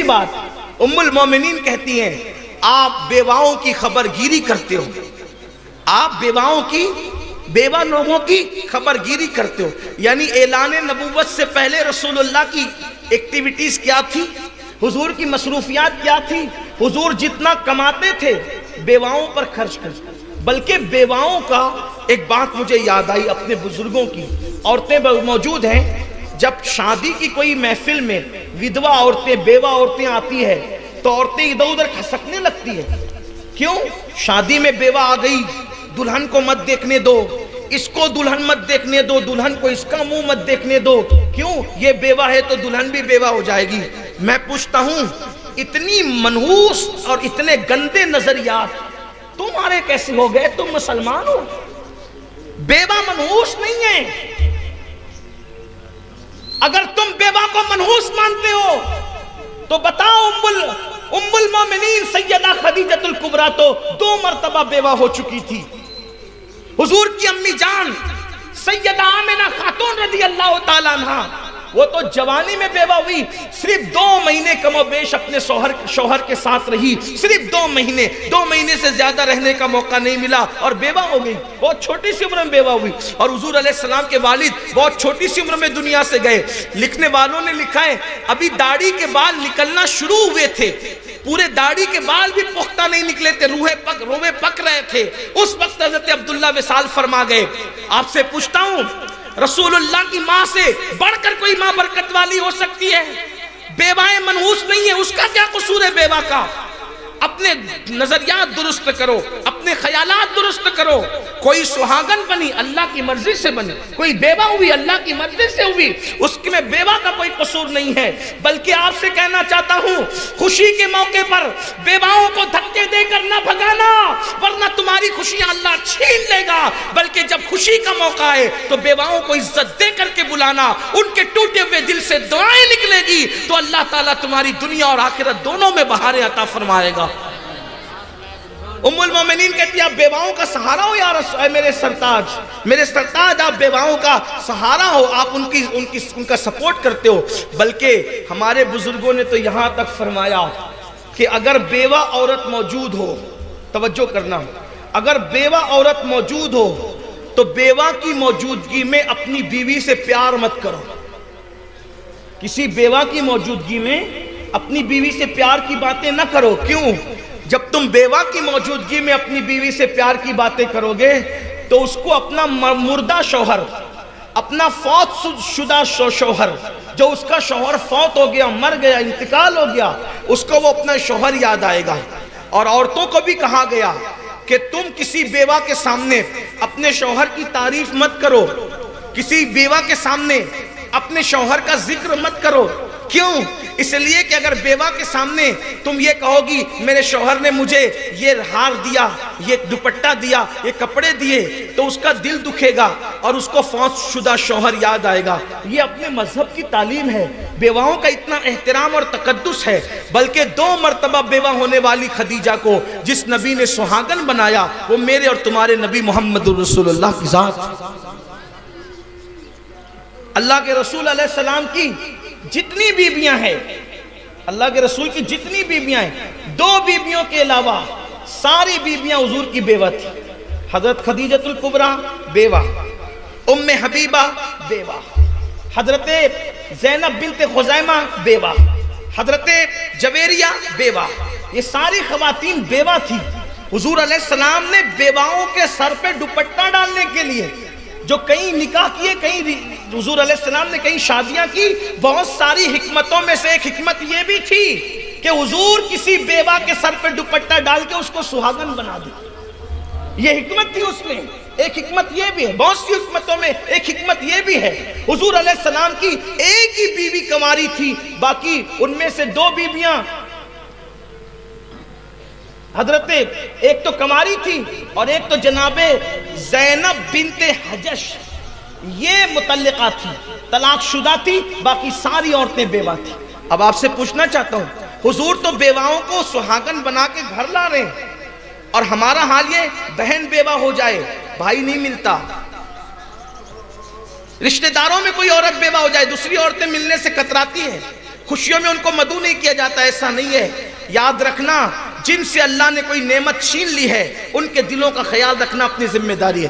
بات ام المومنین کہتی ہیں آپ بیواؤں کی خبر گیری کرتے ہو، آپ بیوہ لوگوں کی خبر گیری کرتے ہو. یعنی اعلان نبوت سے پہلے رسول اللہ کی ایکٹیویٹیز کیا تھی، حضور کی مصروفیات کیا تھی؟ حضور جتنا کماتے تھے بیواؤں پر خرچ کرتے. بلکہ بیواؤں کا ایک بات مجھے یاد آئی اپنے بزرگوں کی. عورتیں موجود ہیں، جب شادی کی کوئی محفل میں ودوا عورتیں، بیوہ عورتیں آتی ہے تو عورتیں ادھر ادھر کھسکنے لگتی ہے. کیوں؟ شادی میں بیوہ آ گئی، دلہن کو مت دیکھنے دو، اس کو دلہن مت دیکھنے دو، دلہن کو اس کا منہ مت دیکھنے دو. کیوں؟ یہ بیوہ ہے تو دلہن بھی بیوہ ہو جائے گی. میں پوچھتا ہوں اتنی منحوس اور اتنے گندے نظریات تمہارے کیسے ہو گئے؟ تم مسلمان ہو، بیوہ منحوس نہیں ہے. اگر تم بیوہ کو منحوس مانتے ہو تو بتاؤ ام المومنین سیدہ خدیجہ الکبریٰ تو 2 مرتبہ بیوہ ہو چکی تھی. حضور کی امی جان سیدہ آمنہ خاتون رضی اللہ تعالیٰ عنہ وہ تو جوانی میں بیوہ ہوئی، صرف 2 مہینے کم و بیش اپنے شوہر کے ساتھ رہی، صرف 2 مہینے سے زیادہ رہنے کا موقع نہیں ملا اور بیوہ ہو گئی. بہت چھوٹی سی عمر میں بیوہ ہوئی. اور حضور علیہ السلام کے والد بہت چھوٹی سی عمر میں دنیا سے گئے. لکھنے والوں نے لکھا ہے ابھی داڑھی کے بال نکلنا شروع ہوئے تھے، پورے داڑھی کے بال بھی پختہ نہیں نکلے تھے، روئے پک رہے تھے. اس وقت حضرت عبداللہ وصال فرما گئے. آپ سے پوچھتا ہوں رسول اللہ کی ماں سے بڑھ کر کوئی ماں برکت والی ہو سکتی ہے؟ بیوائیں منحوس نہیں ہے، اس کا کیا قصور ہے بیوہ کا؟ اپنے نظریات درست کرو، اپنے خیالات درست کرو. کوئی سہاگن بنی اللہ کی مرضی سے بنی، کوئی بیوہ ہوئی اللہ کی مرضی سے ہوئی، اس میں بیوہ کا کوئی قصور نہیں ہے. بلکہ آپ سے کہنا چاہتا ہوں خوشی کے موقع پر بیواؤں کو دھکے دے کر نہ بھگانا، ورنہ تمہاری خوشیاں اللہ چھین لے گا. بلکہ جب خوشی کا موقع آئے تو بیواؤں کو عزت دے کر کے بلانا، ان کے ٹوٹے ہوئے دل سے دعائیں نکلے گی تو اللہ تعالیٰ تمہاری دنیا اور آخرت دونوں میں بہاریں عطا فرمائے گا. ام المومنین کہتی ہے آپ بیواؤں کا سہارا ہو یا رسول، اے میرے سرتاج آپ بیواؤں کا سہارا ہو، آپ ان کا سپورٹ کرتے ہو. بلکہ ہمارے بزرگوں نے تو یہاں تک فرمایا کہ اگر بیوہ عورت موجود ہو، توجہ کرنا، اگر بیوہ عورت موجود ہو تو بیوہ کی موجودگی میں اپنی بیوی سے پیار مت کرو. کسی بیوہ کی موجودگی میں اپنی بیوی سے پیار کی باتیں نہ کرو. کیوں؟ جب تم بیوہ کی موجودگی میں اپنی بیوی سے پیار کی باتیں کرو گے تو اس کو اپنا مردہ شوہر، اپنا فوت شدہ شوہر، جو اس کا شوہر فوت ہو گیا، مر گیا، انتقال ہو گیا، اس کو وہ اپنا شوہر یاد آئے گا. اور عورتوں کو بھی کہا گیا کہ تم کسی بیوہ کے سامنے اپنے شوہر کی تعریف مت کرو، کسی بیوہ کے سامنے اپنے شوہر کا ذکر مت کرو. کیوں؟ اس لیے کہ اگر بیوہ کے سامنے تم یہ کہو گی میرے شوہر نے مجھے یہ ہار دیا، یہ دوپٹہ دیا، یہ کپڑے دیے، تو اس کا دل دکھے گا اور اس کو فوت شدہ شوہر یاد آئے گا. یہ اپنے مذہب کی تعلیم ہے. بیواؤں کا اتنا احترام اور تقدس ہے. بلکہ 2 مرتبہ بیوہ ہونے والی خدیجہ کو جس نبی نے سہاگن بنایا وہ میرے اور تمہارے نبی محمد رسول اللہ کی ذات. اللہ کے رسول علیہ السلام کی جتنی بیویاں ہیں، اللہ کے رسول کی جتنی بیویاں ہیں، 2 بیویوں کے علاوہ ساری بیویاں حضور کی بیوہ تھی. حضرت خدیجہ الکبریٰ بیوہ، ام حبیبہ بیوہ، حضرت زینب بنت خزیمہ بیوہ، حضرت جویریہ بیوہ. یہ ساری خواتین بیوہ تھی. حضور علیہ السلام نے بیواؤں کے سر پہ دوپٹہ ڈالنے کے لیے جو کئی نکاح کیے، کئی حضور علیہ السلام نے کئی شادیاں کی، بہت ساری حکمتوں میں سے ایک حکمت یہ بھی تھی کہ حضور کسی بیوہ کے سر پہ دوپٹہ ڈال کے اس کو سہاگن بنا دی. یہ حکمت تھی اس میں. ایک حکمت یہ بھی ہے، بہت سی حکمتوں میں ایک حکمت یہ بھی ہے. حضور علیہ السلام کی ایک ہی بیوی کنواری تھی، باقی ان میں سے 2 بیویاں حضرت ایک تو کنواری تھی اور ایک تو جناب زینب بنت حجش، یہ مطلقہ تھی، طلاق شدہ تھی، باقی ساری عورتیں بیوہ تھی. اب آپ سے پوچھنا چاہتا ہوں حضور تو بیواؤں کو سہاگن بنا کے گھر لا رہے ہیں اور ہمارا حال یہ بہن بیوہ ہو جائے بھائی نہیں ملتا، رشتہ داروں میں کوئی عورت بیوہ ہو جائے دوسری عورتیں ملنے سے کتراتی ہیں. خوشیوں میں ان کو مدعو نہیں کیا جاتا، ایسا نہیں ہے۔ یاد رکھنا، جن سے اللہ نے کوئی نعمت چھین لی ہے ان کے دلوں کا خیال رکھنا اپنی ذمہ داری ہے۔